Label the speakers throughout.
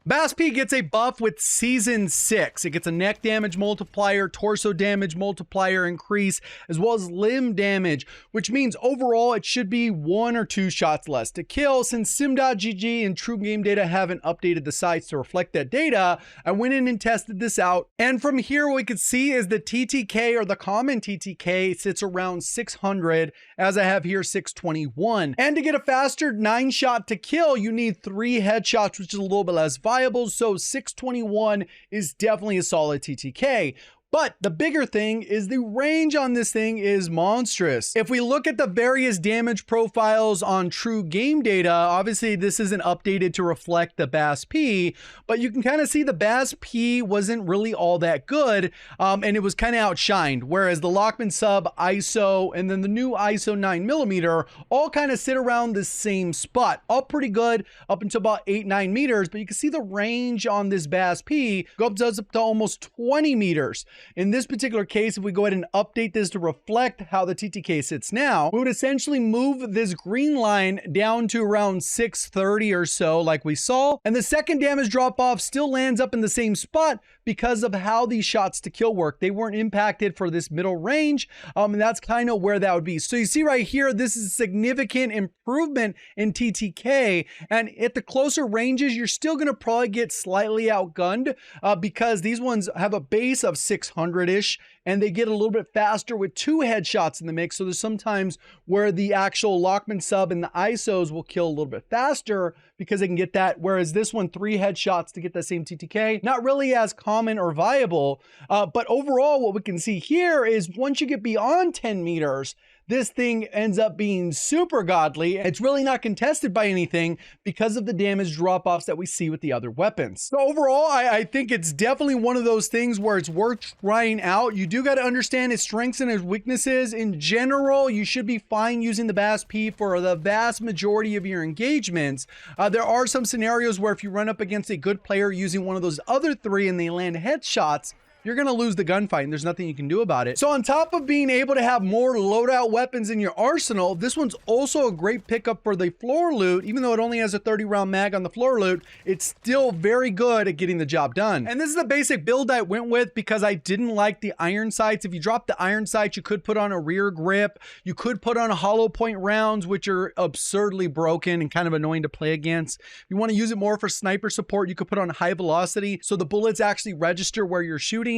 Speaker 1: BAS-P gets a buff with Season 6. It gets a neck damage multiplier, torso damage multiplier increase, as well as limb damage, which means overall it should be 1 or 2 shots less to kill. Since Sim.gg and True Game Data haven't updated the sites to reflect that data, I went in and tested this out. And from here, what we can see is the TTK, or the common TTK, sits around 600, as I have here 621. And to get a faster 9-shot to kill, you need 3 headshots, which is a little bit less viable. So 621 is definitely a solid TTK. But the bigger thing is the range on this thing is monstrous. If we look at the various damage profiles on True Game Data, obviously this isn't updated to reflect the BAS-P, but you can kind of see the BAS-P wasn't really all that good, and it was kind of outshined, whereas the Lockman sub, ISO, and then the new ISO 9mm all kind of sit around the same spot. All pretty good up until about 8-9 meters, but you can see the range on this BAS-P goes up to almost 20 meters. In this particular case, if we go ahead and update this to reflect how the TTK sits now, we would essentially move this green line down to around 630 or so, like we saw. And the second damage drop off still lands up in the same spot because of how these shots to kill work. They weren't impacted for this middle range, and that's kind of where that would be. So you see right here, this is a significant improvement in TTK, and at the closer ranges, you're still going to probably get slightly outgunned because these ones have a base of 600-ish, and they get a little bit faster with 2 headshots in the mix. So there's sometimes where the actual Lockman sub and the ISOs will kill a little bit faster because they can get that, whereas this one, 3 headshots to get the same TTK, not really as common or viable. But overall, what we can see here is once you get beyond 10 meters, this thing ends up being super godly. It's really not contested by anything because of the damage drop-offs that we see with the other weapons. So overall, I think it's definitely one of those things where it's worth trying out. You do got to understand its strengths and its weaknesses. In general, you should be fine using the BAS-P for the vast majority of your engagements. There are some scenarios where if you run up against a good player using one of those other 3 and they land headshots, you're going to lose the gunfight and there's nothing you can do about it. So on top of being able to have more loadout weapons in your arsenal, this one's also a great pickup for the floor loot. Even though it only has a 30-round mag on the floor loot, it's still very good at getting the job done. And this is the basic build I went with because I didn't like the iron sights. If you drop the iron sights, you could put on a rear grip. You could put on hollow point rounds, which are absurdly broken and kind of annoying to play against. If you want to use it more for sniper support, you could put on high velocity, so the bullets actually register where you're shooting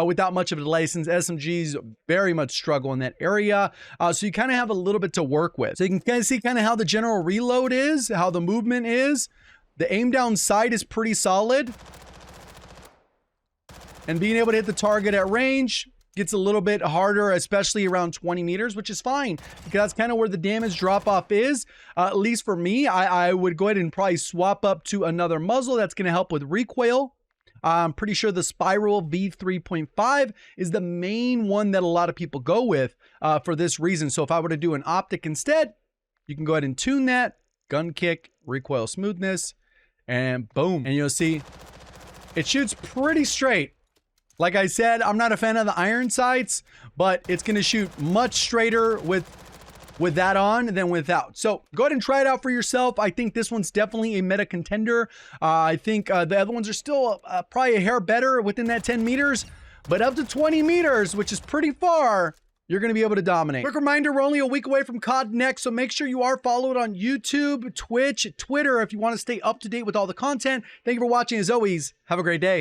Speaker 1: without much of a delay, since SMGs very much struggle in that area. So you kind of have a little bit to work with. So you can kind of see kind of how the general reload is, how the movement is. The aim down sight is pretty solid. And being able to hit the target at range gets a little bit harder, especially around 20 meters, which is fine because that's kind of where the damage drop off is. At least for me, I would go ahead and probably swap up to another muzzle that's going to help with recoil. I'm pretty sure the Spiral V3.5 is the main one that a lot of people go with for this reason. So if I were to do an optic instead, you can go ahead and tune that, gun kick, recoil smoothness, and boom. And you'll see it shoots pretty straight. Like I said, I'm not a fan of the iron sights, but it's going to shoot much straighter with that on than without. So go ahead and try it out for yourself. I think this one's definitely a meta contender. I think the other ones are still probably a hair better within that 10 meters, but up to 20 meters, which is pretty far, you're going to be able to dominate. Quick reminder, we're only a week away from COD Next, so make sure you are followed on YouTube, Twitch, Twitter if you want to stay up to date with all the content. Thank you for watching. As always, have a great day.